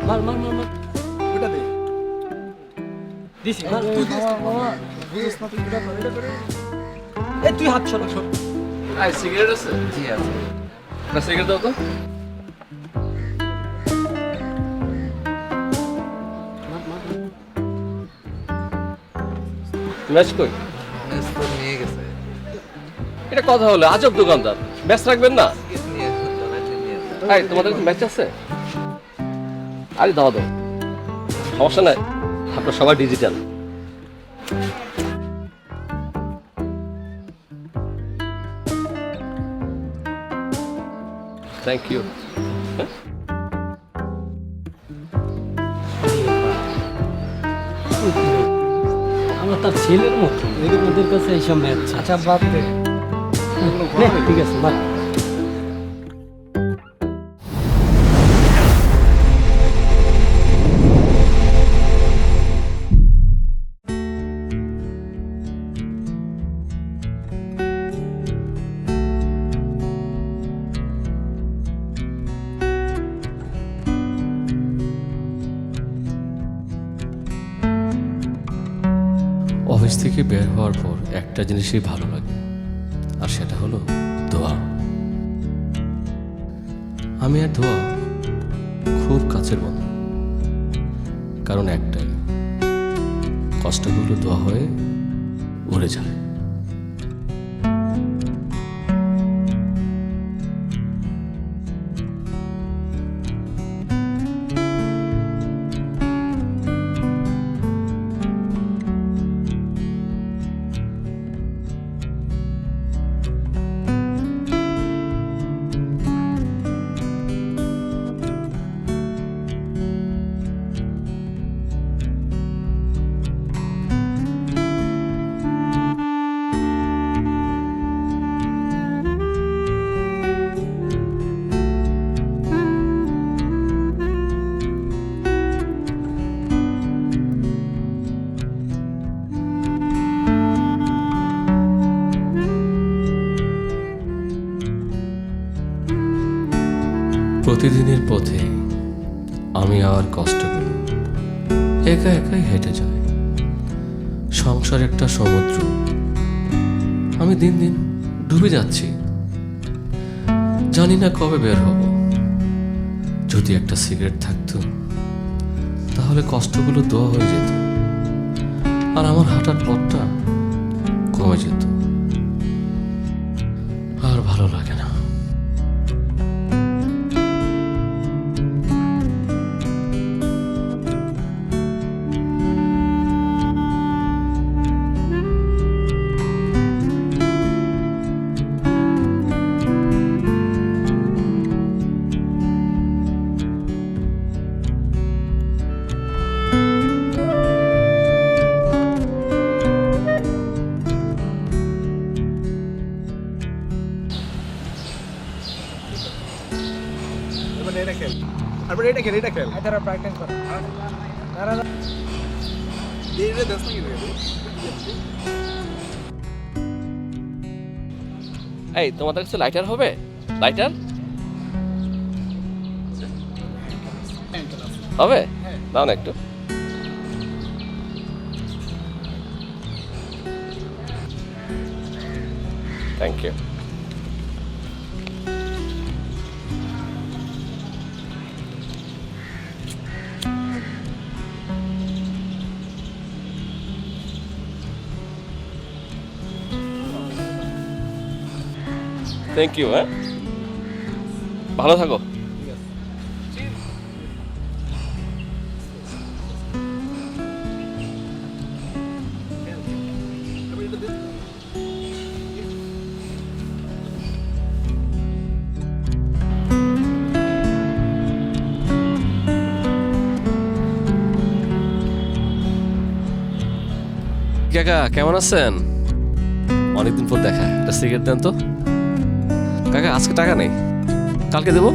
মার মার মার মার ওটা দে দিছি মার, মার তুই দিস। মার বুঝছ না তুই এটা করে এই তুই হাত সরা সর আই সিগারেট আছে? জি আছে একটা সিগারেট দাও তো। ম্যাচ কই? মেস তো নিয়ে গেছে এটা কথা হলো, আজব দোকানদার, ম্যাচ রাখবেন না? নিয়ে নিয়ে এই তোমাদের ম্যাচ আছে? আরে দাও দাও, সমস্যা নাই, আপনার সবাই ডিজিটাল। Thank you. আমরা তার ছেলের মতো ওদের কাছে এইসব ম্যাচ আচ্ছা বাদ দে ঠিক আছে বাদ অফিস থেকে বের হওয়ার পর একটা জিনিসই ভালো লাগে, আর সেটা হলো দোয়া। আমি আর দোয়া খুব কাছের বন্ধু, কারণ একটাই, কষ্টগুলো দোয়া হয়ে উড়ে যায়। প্রতিদিনের পথে আমি আর কষ্টগুলো একা একাই হেঁটে যাই। সংসার একটা সমুদ্র, আমি দিন দিন ডুবে যাচ্ছি, জানি না কবে বের হব। যদি একটা সিগারেট থাকতো তাহলে কষ্টগুলো দোয়া হয়ে যেত, আর আমার হাঁটার পথটা কমে যেত। আর ভালো লাগে না। এবার এটা খেল এটা খেল এটা প্র্যাকটিস কর দাঁড়া দিয়ে দে 10 মিনিট এই তোমাদের কাছে লাইটার হবে? লাইটার হবে? দাও না একটু। Thank you. Thank you. হ্যাঁ, ভালো থাকো। কাকা কেমন আছেন? অনেকদিন পর দেখা, একটা সিগারেট দেন তো। কাকা আজকে টাকা নেই, কালকে দেবো।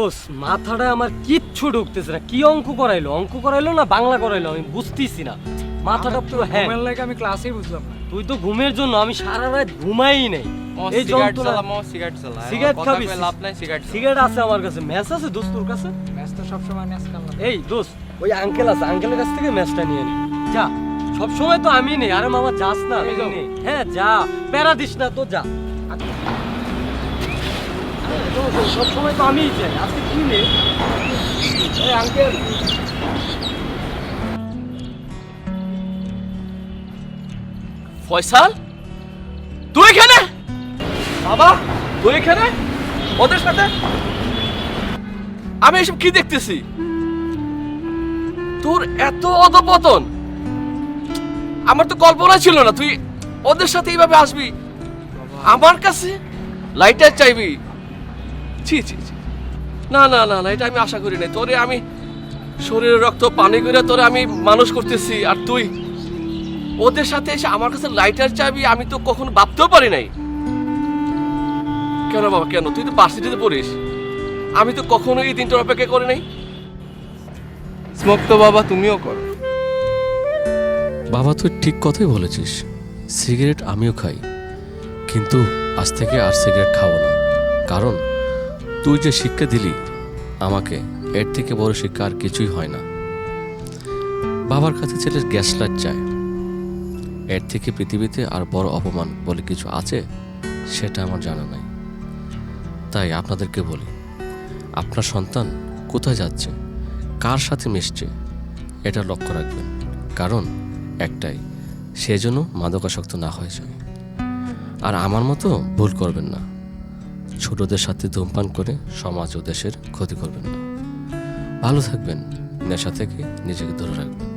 দোষ মাথাটা আমার কিচ্ছু ঢুকতেছে না। কি অঙ্ক করাইলো না বাংলা করাইলো আমি বুঝতেছি না। মাথাটা পুরো হ্যাঁ। ঘুমের লাগে আমি ক্লাসেই বুঝলাম না। তুই তো ঘুমের জন্য আমি সারা রাত ঘুমাই নাই। এই যন্ত্রণা সিগারেট খাবি? সিগারেট আছে আমার কাছে, ম্যাচ আছে দোস্তুর কাছে। ম্যাচ তো সবসময় ম্যাচ খেললাম। এই দোস্ত ওই আঙ্কেল আছে, আঙ্কেলের কাছ থেকে ম্যাচটা নিয়ে নি। যা, সব সময় তো আমি নেই। আরে মামা যাস না, আমি যাবো। নে। হ্যাঁ যা, প্যারা দিস না তো, যা। সব সময় তো আমিই যাই, আজকে কি নে? এই আঙ্কেল ফয়সাল, তুই এখানে? বাবা তুই এখানে ওদের সাথে? আমি এসব কি দেখতেছি? তোর এত অধপতন, আমার তো কল্পনা ছিল না তুই ওদের সাথে এইভাবে আসবি, আমার কাছে লাইটার চাইবি। ছি ছি ছি, না না না না, এটা আমি আশা করি নাই। তোরে আমি শরীরের রক্ত পানি করে তোরে আমি মানুষ করতেছি, আর তুই ওদের সাথে এসে আমার কাছে লাইটার চাইবি, আমি তো কখনো ভাবতেও পারি নাই। কেন বাবা কেন? তুই তো ভার্সিটিতে পড়িস, আমি তো কখনো এই দিনটার অপেক্ষা করি নাই। স্মোক তো বাবা তুমিও করো। বাবা তুই ঠিক কথাই বলেছিস, সিগারেট আমিও খাই, কিন্তু আজ থেকে আর সিগারেট খাবো না। কারণ তুই যে শিক্ষা দিলি আমাকে, এর থেকে বড় শিক্ষা আর কিছুই হয় না। বাবার কাছে ছেলের গ্যাস লাইট চায়, এর থেকে পৃথিবীতে আর বড় অপমান বলে কিছু আছে সেটা আমার জানা নাই। তাই আপনাদেরকে বলি, আপনার সন্তান কোথায় যাচ্ছে, কার সাথে মিশছে, এটা লক্ষ্য রাখবেন। কারণ একটাই, সে যেন মাদকাসক্ত না হয়ে যায়। আর আমার মতো ভুল করবেন না, ছোটদের সাথে ধূমপান করে সমাজ ও দেশের ক্ষতি করবেন না। ভালো থাকবেন, নেশা থেকে নিজেকে দূরে রাখবেন।